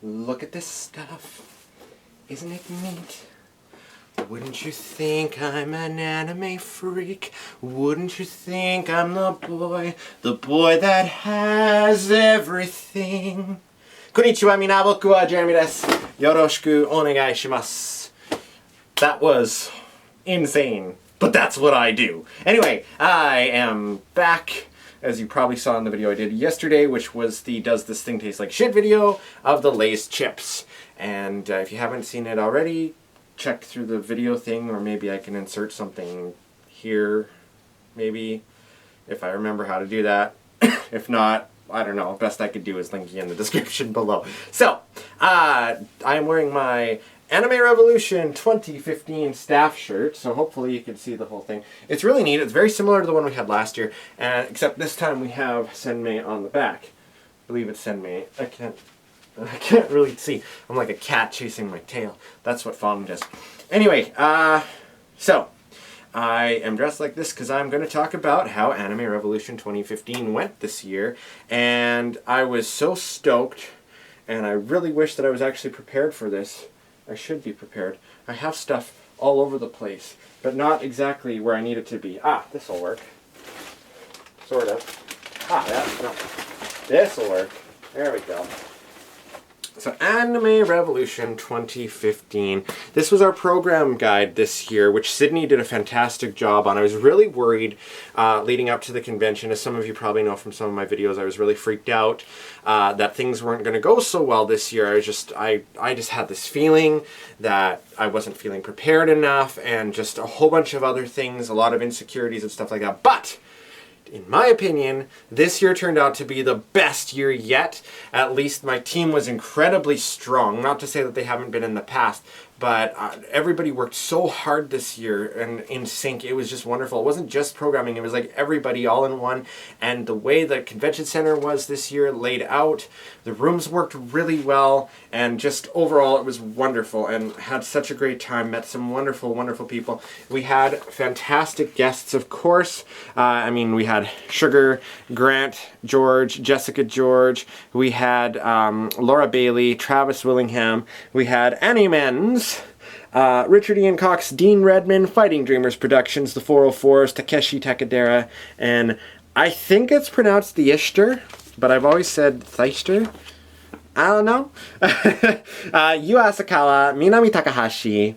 Look at this stuff. Isn't it neat? Wouldn't you think I'm an anime freak? Wouldn't you think I'm the boy that has everything? Konnichiwa, mina, boku wa Jeremy desu. Yoroshiku onegai shimasu. That was insane, but that's what I do. Anyway, I am back, as you probably saw in the video I did yesterday, which was the Does This Thing Taste Like Shit video of the Lay's chips. And if you haven't seen it already, check through the video thing, or maybe I can insert something here, maybe, if I remember how to do that. If not, I don't know, best I could do is link you in the description below. So, I am wearing my Anime Revolution 2015 staff shirt, so hopefully you can see the whole thing. It's really neat. It's very similar to the one we had last year, except this time we have Senmei on the back. I believe it's Senmei. I can't really see. I'm like a cat chasing my tail. That's what Fawn does. Anyway, so I am dressed like this because I'm going to talk about how Anime Revolution 2015 went this year, and I was so stoked, and I really wish that I was actually prepared for this. I should be prepared. I have stuff all over the place, but not exactly where I need it to be. This will work. Sort of. No. This will work. There we go. So, Anime Revolution 2015. This was our program guide this year, which Sydney did a fantastic job on. I was really worried leading up to the convention. As some of you probably know from some of my videos, I was really freaked out that things weren't going to go so well this year. I just had this feeling that I wasn't feeling prepared enough, and just a whole bunch of other things, a lot of insecurities and stuff like that. But in my opinion, this year turned out to be the best year yet. At least my team was incredibly strong. Not to say that they haven't been in the past, but everybody worked so hard this year and in sync. It was just wonderful. It wasn't just programming. It was like everybody all in one. And the way the convention center was this year laid out, the rooms worked really well. And just overall, it was wonderful and had such a great time. Met some wonderful, wonderful people. We had fantastic guests, of course. We had Sugar, Grant, George, Jessica George. We had Laura Bailey, Travis Willingham. We had Animens, Richard Ian Cox, Dean Redman, Fighting Dreamers Productions, The 404s, Takeshi Takadera, and I think it's pronounced the Ishter, but I've always said Theister. I don't know. Yu Asakawa, Minami Takahashi,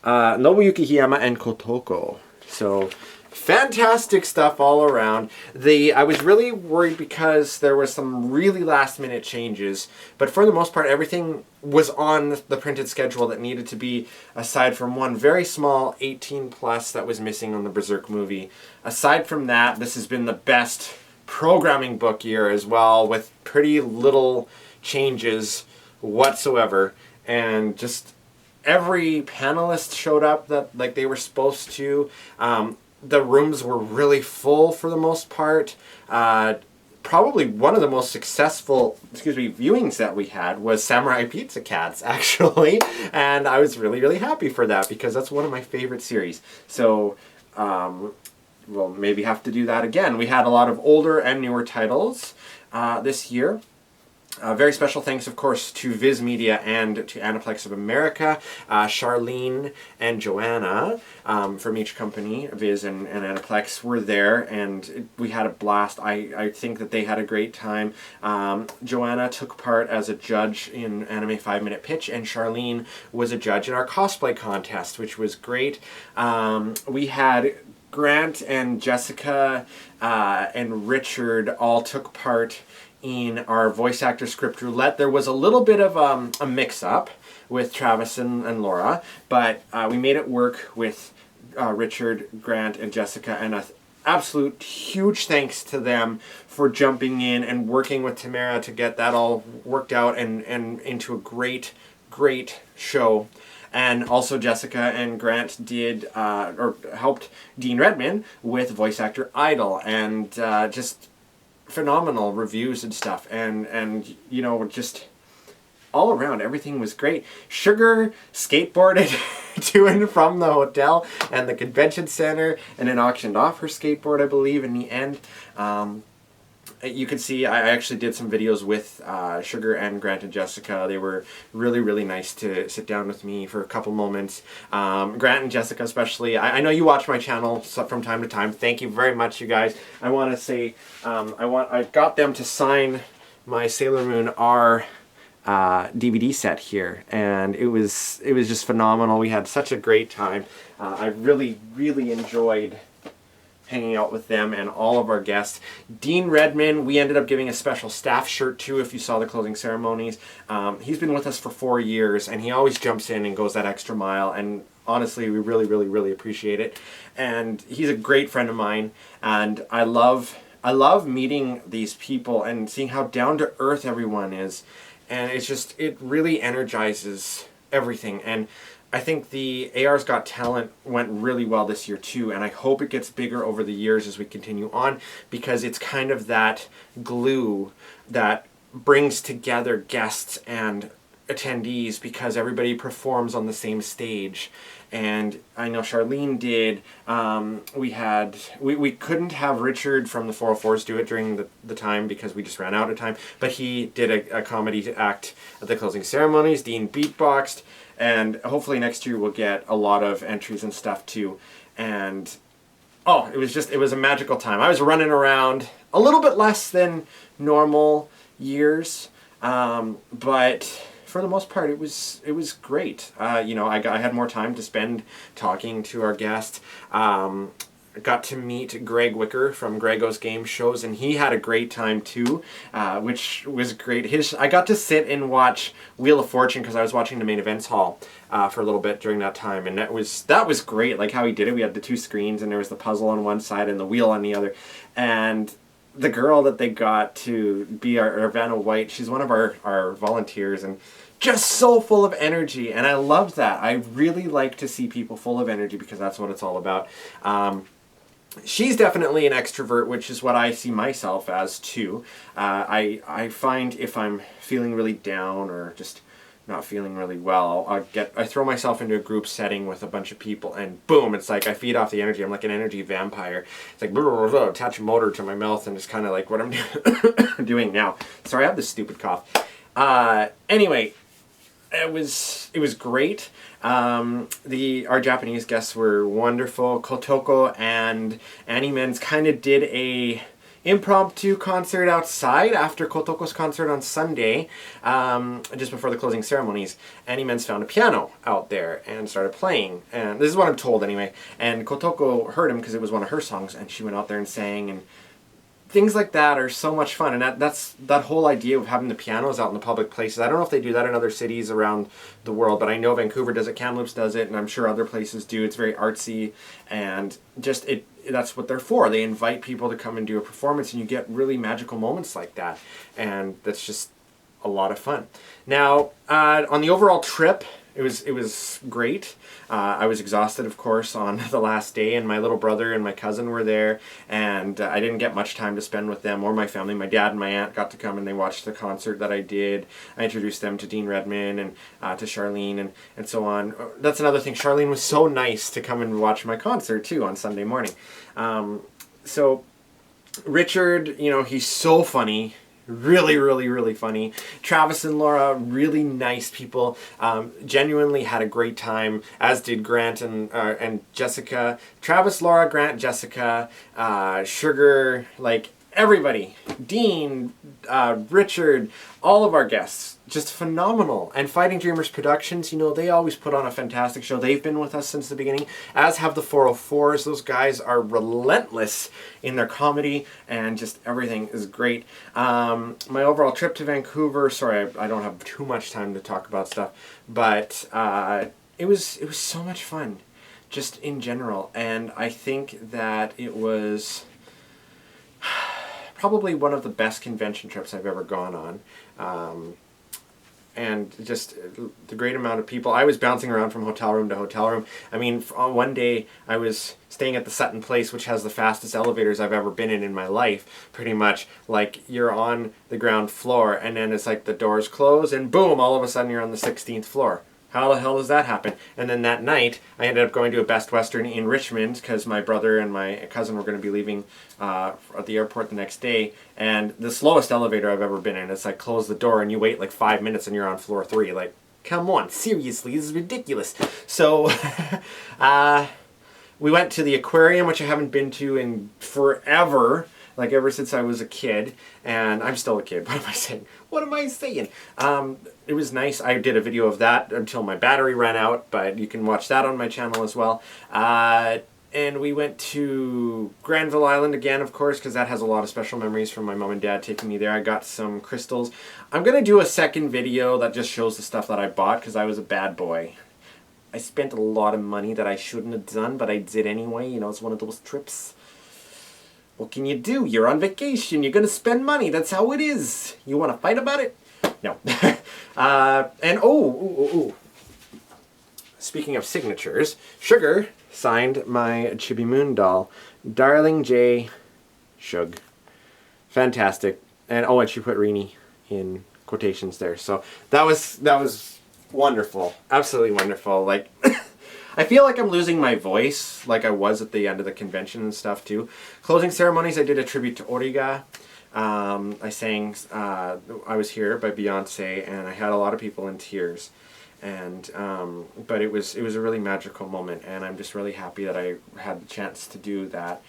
Nobuyuki Hiyama, and Kotoko. So, fantastic stuff all around. I was really worried because there were some really last minute changes, but for the most part everything was on the printed schedule that needed to be, aside from one very small 18 plus that was missing on the Berserk movie. Aside from that, this has been the best programming book year as well, with pretty little changes whatsoever, and just every panelist showed up that like they were supposed to. The rooms were really full for the most part. Probably one of the most successful, viewings that we had was Samurai Pizza Cats, actually. And I was really, really happy for that because that's one of my favorite series. So, we'll maybe have to do that again. We had a lot of older and newer titles this year. Very special thanks, of course, to Viz Media and to Aniplex of America, Charlene and Joanna from each company. Viz and Aniplex were there, and we had a blast. I think that they had a great time. Joanna took part as a judge in Anime 5-Minute Pitch, and Charlene was a judge in our cosplay contest, which was great. We had Grant and Jessica and Richard all took part in our voice actor script roulette. There was a little bit of a mix-up with Travis and Laura, but we made it work with Richard, Grant, and Jessica, and an absolute huge thanks to them for jumping in and working with Tamara to get that all worked out and into a great, great show. And also Jessica and Grant did, or helped Dean Redman with Voice Actor Idol, and just phenomenal reviews and stuff, and just all around everything was great. Sugar skateboarded to and from the hotel and the convention center, and then auctioned off her skateboard, I believe, in the end. you can see I actually did some videos with Sugar and Grant and Jessica. They were really, really nice to sit down with me for a couple moments. Grant and Jessica especially. I know you watch my channel from time to time. Thank you very much, you guys. I want to say I got them to sign my Sailor Moon R DVD set here, and it was just phenomenal. We had such a great time. I really, really enjoyed hanging out with them and all of our guests. Dean Redman, we ended up giving a special staff shirt to, if you saw the closing ceremonies. He's been with us for 4 years, and he always jumps in and goes that extra mile, and honestly, we really, really, really appreciate it. And he's a great friend of mine, and I love meeting these people and seeing how down to earth everyone is. And it really energizes everything. And I think the AR's Got Talent went really well this year too, and I hope it gets bigger over the years as we continue on, because it's kind of that glue that brings together guests and attendees, because everybody performs on the same stage. And I know Charlene did. We couldn't have Richard from the 404s do it during the time because we just ran out of time, but he did a comedy act at the closing ceremonies. Dean beatboxed, and hopefully next year we'll get a lot of entries and stuff too. And oh, it was a magical time. I was running around a little bit less than normal years, but for the most part, it was great. You know, I had more time to spend talking to our guests. Got to meet Greg Wicker from Grego's Game Shows, and he had a great time too, which was great. I got to sit and watch Wheel of Fortune because I was watching the main events hall for a little bit during that time, and that was great. Like how he did it. We had the 2 screens, and there was the puzzle on one side and the wheel on the other, and the girl that they got to be our Vanna White, she's one of our volunteers, and just so full of energy, and I loved that. I really like to see people full of energy because that's what it's all about. She's definitely an extrovert, which is what I see myself as too. I find if I'm feeling really down or just not feeling really well, I throw myself into a group setting with a bunch of people, and boom, it's like I feed off the energy. I'm like an energy vampire. It's like blah, blah, blah, attach a motor to my mouth, and it's kind of like what I'm doing now. Sorry, I have this stupid cough. Anyway, it was great. Our Japanese guests were wonderful. Kotoko and Annie Men's kind of did a impromptu concert outside after Kotoko's concert on Sunday, just before the closing ceremonies. Annie Men's found a piano out there and started playing, and this is what I'm told anyway. And Kotoko heard him because it was one of her songs, and she went out there and sang, and things like that are so much fun. And that's that whole idea of having the pianos out in the public places. I don't know if they do that in other cities around the world, but I know Vancouver does it, Kamloops does it, and I'm sure other places do. It's very artsy, and just that's what they're for. They invite people to come and do a performance, and you get really magical moments like that, and that's just a lot of fun. Now, on the overall trip, it was great. I was exhausted, of course, on the last day, and my little brother and my cousin were there, and I didn't get much time to spend with them or my family. My dad and my aunt got to come, and they watched the concert that I did. I introduced them to Dean Redman and to Charlene and so on. That's another thing. Charlene was so nice to come and watch my concert, too, on Sunday morning. So Richard, you know, he's so funny. Really, really, really funny. Travis and Laura, really nice people. Genuinely had a great time, as did Grant and Jessica. Travis, Laura, Grant, Jessica, Sugar, like everybody. Dean, Richard, all of our guests. Just phenomenal. And Fighting Dreamers Productions, you know, they always put on a fantastic show. They've been with us since the beginning, as have the 404s. Those guys are relentless in their comedy, and just everything is great. My overall trip to Vancouver, sorry, I don't have too much time to talk about stuff, but it was so much fun, just in general. And I think that it was probably one of the best convention trips I've ever gone on. And just the great amount of people. I was bouncing around from hotel room to hotel room. I mean, one day I was staying at the Sutton Place, which has the fastest elevators I've ever been in my life, pretty much. Like, you're on the ground floor, and then it's like the doors close, and boom, all of a sudden you're on the 16th floor. How the hell does that happen? And then that night, I ended up going to a Best Western in Richmond because my brother and my cousin were going to be leaving at the airport the next day. And the slowest elevator I've ever been in, it's like close the door and you wait like 5 minutes and you're on floor 3. Like, come on, seriously, this is ridiculous. So, we went to the aquarium, which I haven't been to in forever. Like ever since I was a kid, and I'm still a kid. What am I saying? What am I saying? It was nice. I did a video of that until my battery ran out, but you can watch that on my channel as well. And we went to Granville Island again, of course, because that has a lot of special memories from my mom and dad taking me there. I got some crystals. I'm going to do a second video that just shows the stuff that I bought, because I was a bad boy. I spent a lot of money that I shouldn't have done, but I did anyway. You know, it's one of those trips. What can you do? You're on vacation. You're going to spend money. That's how it is. You want to fight about it? No. And speaking of signatures, Sugar signed my Chibi Moon doll. Darling J. Shug. Fantastic. And and she put Rini in quotations there. So that was wonderful. Absolutely wonderful. Like I feel like I'm losing my voice like I was at the end of the convention and stuff too. Closing ceremonies, I did a tribute to Origa. I sang I Was Here by Beyonce, and I had a lot of people in tears. And but it was a really magical moment, and I'm just really happy that I had the chance to do that.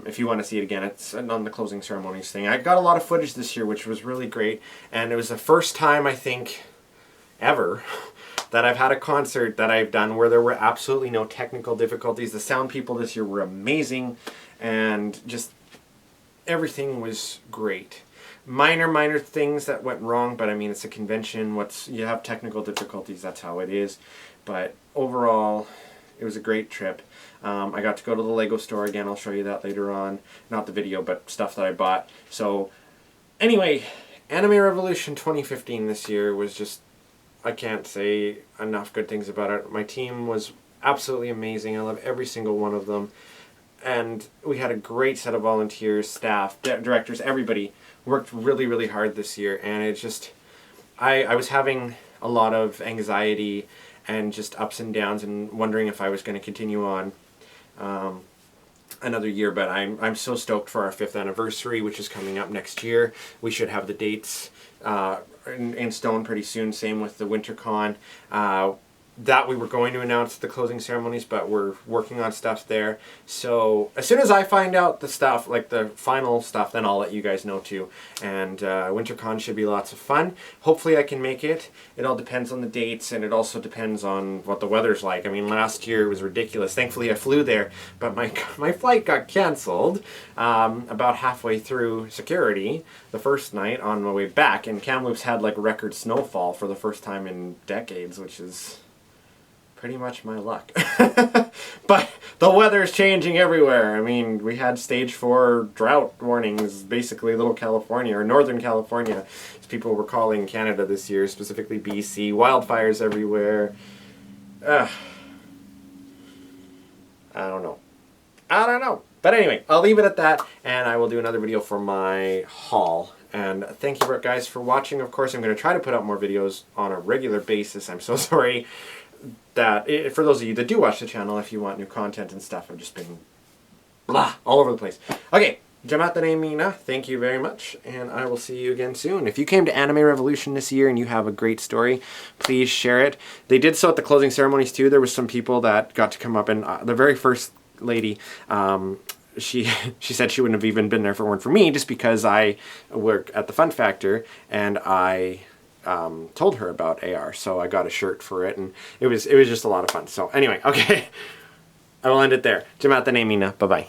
If you want to see it again, it's on the closing ceremonies thing. I got a lot of footage this year, which was really great, and it was the first time I think ever that I've had a concert that I've done where there were absolutely no technical difficulties. The sound people this year were amazing, and just everything was great. Minor things that went wrong, but I mean, it's a convention. You have technical difficulties, that's how it is. But overall, it was a great trip. I got to go to the Lego store again. I'll show you that later on. Not the video, but stuff that I bought. So anyway, Anime Revolution 2015 this year was just, I can't say enough good things about it. My team was absolutely amazing. I love every single one of them. And we had a great set of volunteers, staff, directors, everybody worked really, really hard this year. And it just, I was having a lot of anxiety and just ups and downs and wondering if I was going to continue on another year. But I'm so stoked for our 5th anniversary, which is coming up next year. We should have the dates in stone pretty soon. Same with the WinterCon. That we were going to announce the closing ceremonies, but we're working on stuff there. So as soon as I find out the stuff, like the final stuff, then I'll let you guys know too. And WinterCon should be lots of fun. Hopefully I can make it. It all depends on the dates, and it also depends on what the weather's like. I mean, last year it was ridiculous. Thankfully I flew there, but my flight got canceled about halfway through security the first night on my way back, and Kamloops had like record snowfall for the first time in decades, which is pretty much my luck. But the weather's changing everywhere. I mean, we had stage 4 drought warnings, basically Little California, or Northern California, as people were calling Canada this year, specifically BC. Wildfires everywhere. I don't know. But anyway, I'll leave it at that, and I will do another video for my haul. And thank you guys for watching. Of course, I'm going to try to put out more videos on a regular basis. I'm so sorry that, for those of you that do watch the channel, if you want new content and stuff, I've just been blah all over the place. Okay, Jamatane, thank you very much, and I will see you again soon. If you came to Anime Revolution this year and you have a great story, please share it. They did so at the closing ceremonies too. There was some people that got to come up, and the very first lady, she said she wouldn't have even been there if it weren't for me, just because I work at the Fun Factor, and I told her about AR, so I got a shirt for it, and it was just a lot of fun. So anyway, okay, I will end it there. Jamatane, bye bye.